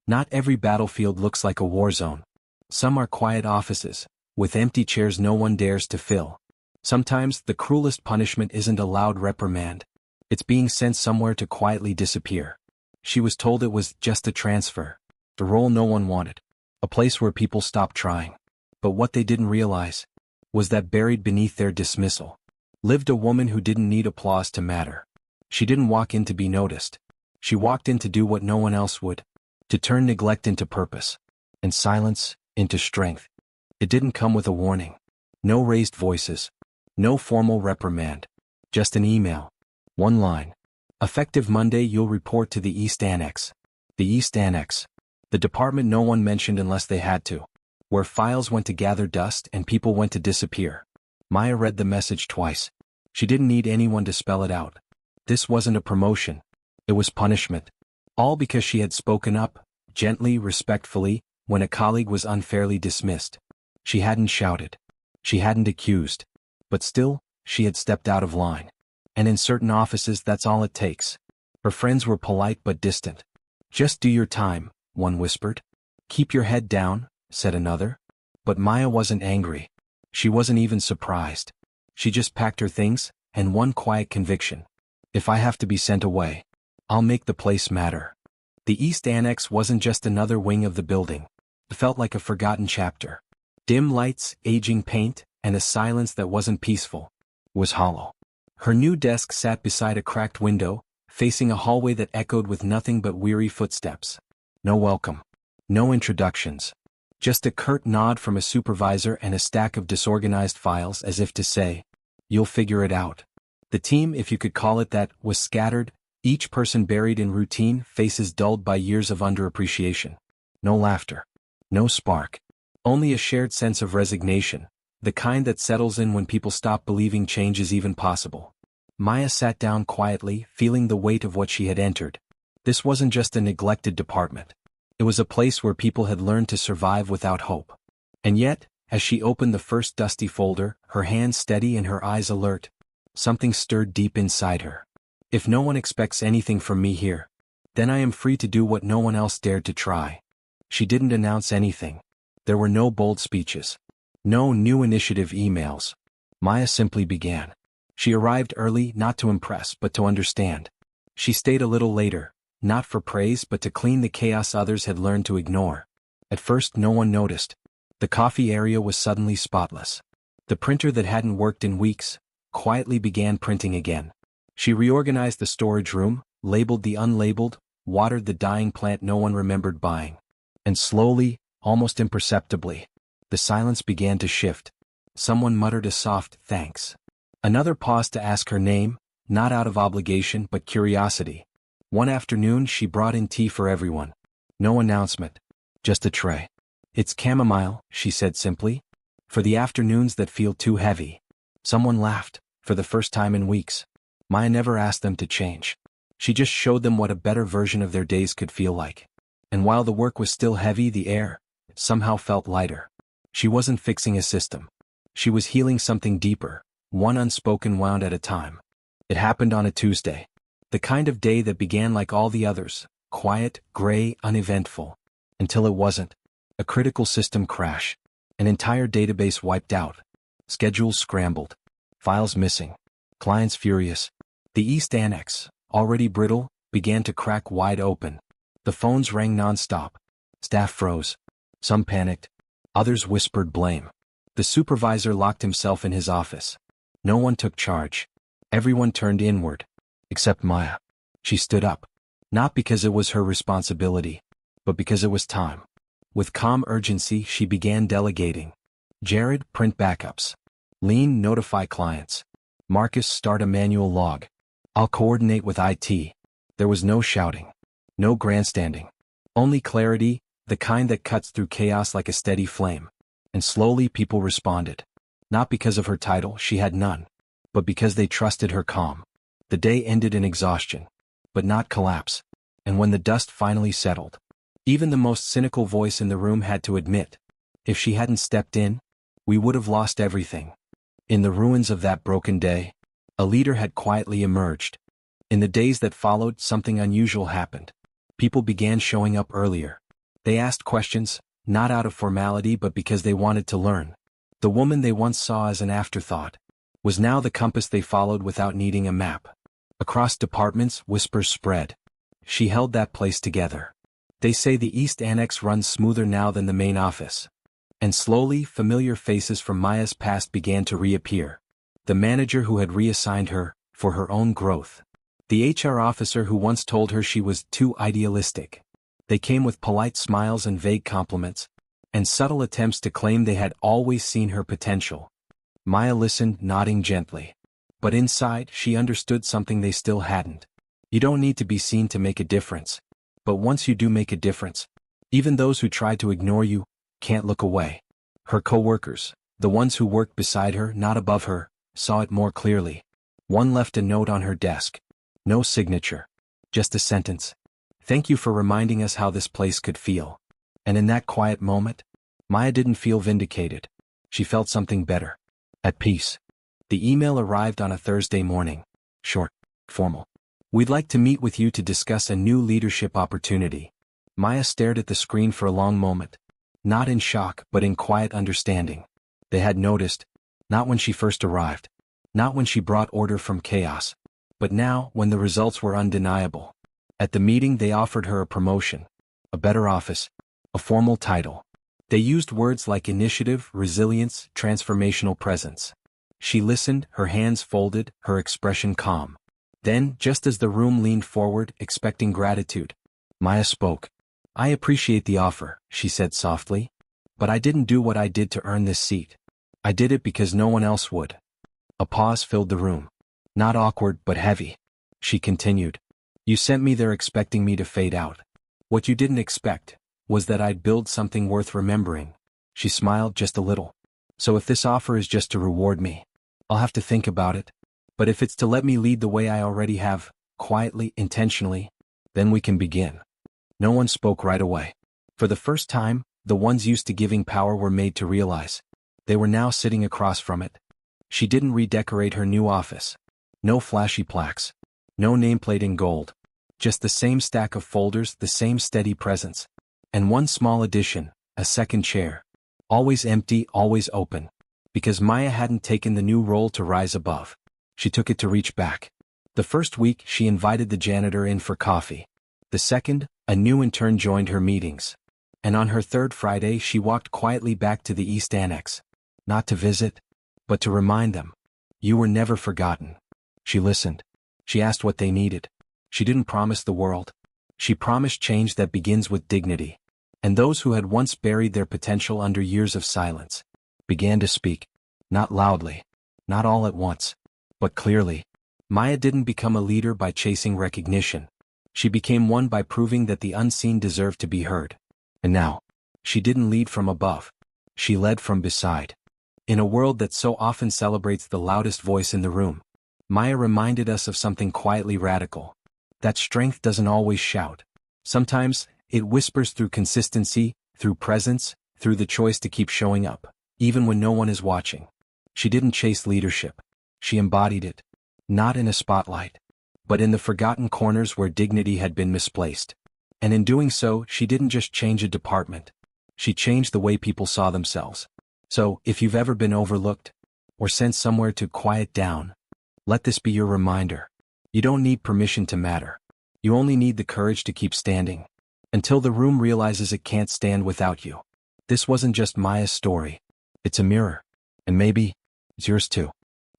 Not every battlefield looks like a war zone. Some are quiet offices, with empty chairs no one dares to fill. Sometimes the cruelest punishment isn't a loud reprimand. It's being sent somewhere to quietly disappear. She was told it was just a transfer, the role no one wanted, a place where people stopped trying. But what they didn't realize was that buried beneath their dismissal lived a woman who didn't need applause to matter. She didn't walk in to be noticed. She walked in to do what no one else would, to turn neglect into purpose, and silence into strength. It didn't come with a warning. No raised voices. No formal reprimand. Just an email. One line. Effective Monday, you'll report to the East Annex. The East Annex. The department no one mentioned unless they had to. Where files went to gather dust and people went to disappear. Maya read the message twice. She didn't need anyone to spell it out. This wasn't a promotion. It was punishment. All because she had spoken up, gently, respectfully, when a colleague was unfairly dismissed. She hadn't shouted. She hadn't accused. But still, she had stepped out of line. And in certain offices that's all it takes. Her friends were polite but distant. Just do your time, one whispered. Keep your head down, said another. But Maya wasn't angry. She wasn't even surprised. She just packed her things, and one quiet conviction. If I have to be sent away, I'll make the place matter. The East Annex wasn't just another wing of the building. It felt like a forgotten chapter. Dim lights, aging paint, and a silence that wasn't peaceful. It was hollow. Her new desk sat beside a cracked window, facing a hallway that echoed with nothing but weary footsteps. No welcome. No introductions. Just a curt nod from a supervisor and a stack of disorganized files as if to say, "You'll figure it out." The team, if you could call it that, was scattered, each person buried in routine, faces dulled by years of underappreciation. No laughter. No spark. Only a shared sense of resignation, the kind that settles in when people stop believing change is even possible. Maya sat down quietly, feeling the weight of what she had entered. This wasn't just a neglected department. It was a place where people had learned to survive without hope. And yet, as she opened the first dusty folder, her hands steady and her eyes alert, something stirred deep inside her. If no one expects anything from me here, then I am free to do what no one else dared to try. She didn't announce anything. There were no bold speeches. No new initiative emails. Maya simply began. She arrived early, not to impress, but to understand. She stayed a little later, not for praise but to clean the chaos others had learned to ignore. At first no one noticed. The coffee area was suddenly spotless. The printer that hadn't worked in weeks quietly began printing again. She reorganized the storage room, labeled the unlabeled, watered the dying plant no one remembered buying. And slowly, almost imperceptibly, the silence began to shift. Someone muttered a soft thanks. Another paused to ask her name, not out of obligation but curiosity. One afternoon she brought in tea for everyone. No announcement. Just a tray. "It's chamomile," she said simply. "For the afternoons that feel too heavy." Someone laughed, for the first time in weeks. Maya never asked them to change. She just showed them what a better version of their days could feel like. And while the work was still heavy, the air somehow felt lighter. She wasn't fixing a system. She was healing something deeper, one unspoken wound at a time. It happened on a Tuesday. The kind of day that began like all the others, quiet, gray, uneventful. Until it wasn't. A critical system crash. An entire database wiped out. Schedules scrambled. Files missing. Clients furious. The East Annex, already brittle, began to crack wide open. The phones rang non-stop. Staff froze. Some panicked. Others whispered blame. The supervisor locked himself in his office. No one took charge. Everyone turned inward. Except Maya. She stood up. Not because it was her responsibility, but because it was time. With calm urgency, she began delegating. Jared, print backups. Lean, notify clients. Marcus, start a manual log. I'll coordinate with IT. There was no shouting. No grandstanding. Only clarity, the kind that cuts through chaos like a steady flame. And slowly people responded. Not because of her title, she had none. But because they trusted her calm. The day ended in exhaustion. But not collapse. And when the dust finally settled, even the most cynical voice in the room had to admit, if she hadn't stepped in, we would have lost everything. In the ruins of that broken day, a leader had quietly emerged. In the days that followed, something unusual happened. People began showing up earlier. They asked questions, not out of formality but because they wanted to learn. The woman they once saw as an afterthought was now the compass they followed without needing a map. Across departments, whispers spread. She held that place together. They say the East Annex runs smoother now than the main office. And slowly, familiar faces from Maya's past began to reappear. The manager who had reassigned her, for her own growth. The HR officer who once told her she was too idealistic. They came with polite smiles and vague compliments, and subtle attempts to claim they had always seen her potential. Maya listened, nodding gently. But inside, she understood something they still hadn't. You don't need to be seen to make a difference. But once you do make a difference, even those who try to ignore you, can't look away. Her co-workers, the ones who worked beside her, not above her, saw it more clearly. One left a note on her desk. No signature. Just a sentence. "Thank you for reminding us how this place could feel." And in that quiet moment, Maya didn't feel vindicated. She felt something better. At peace. The email arrived on a Thursday morning. Short. Formal. "We'd like to meet with you to discuss a new leadership opportunity." Maya stared at the screen for a long moment. Not in shock, but in quiet understanding. They had noticed. Not when she first arrived. Not when she brought order from chaos. But now, when the results were undeniable. At the meeting they offered her a promotion. A better office. A formal title. They used words like initiative, resilience, transformational presence. She listened, her hands folded, her expression calm. Then, just as the room leaned forward, expecting gratitude, Maya spoke. "I appreciate the offer," she said softly. "But I didn't do what I did to earn this seat. I did it because no one else would." A pause filled the room. Not awkward, but heavy. She continued. "You sent me there expecting me to fade out. What you didn't expect was that I'd build something worth remembering." She smiled just a little. "So if this offer is just to reward me, I'll have to think about it. But if it's to let me lead the way I already have, quietly, intentionally, then we can begin." No one spoke right away. For the first time, the ones used to giving power were made to realize. They were now sitting across from it. She didn't redecorate her new office. No flashy plaques. No nameplate in gold. Just the same stack of folders, the same steady presence. And one small addition, a second chair. Always empty, always open. Because Maya hadn't taken the new role to rise above. She took it to reach back. The first week, she invited the janitor in for coffee. The second, a new intern joined her meetings. And on her third Friday, she walked quietly back to the East Annex. Not to visit, but to remind them. You were never forgotten. She listened. She asked what they needed. She didn't promise the world. She promised change that begins with dignity. And those who had once buried their potential under years of silence began to speak. Not loudly. Not all at once. But clearly. Maya didn't become a leader by chasing recognition. She became one by proving that the unseen deserved to be heard. And now, she didn't lead from above. She led from beside. In a world that so often celebrates the loudest voice in the room, Maya reminded us of something quietly radical. That strength doesn't always shout. Sometimes, it whispers through consistency, through presence, through the choice to keep showing up, even when no one is watching. She didn't chase leadership. She embodied it. Not in a spotlight, but in the forgotten corners where dignity had been misplaced. And in doing so, she didn't just change a department. She changed the way people saw themselves. So, if you've ever been overlooked, or sent somewhere to quiet down, let this be your reminder. You don't need permission to matter. You only need the courage to keep standing. Until the room realizes it can't stand without you. This wasn't just Maya's story. It's a mirror. And maybe, it's yours too.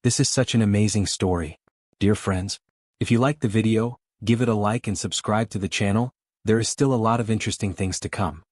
This is such an amazing story. Dear friends, if you liked the video, give it a like and subscribe to the channel. There is still a lot of interesting things to come.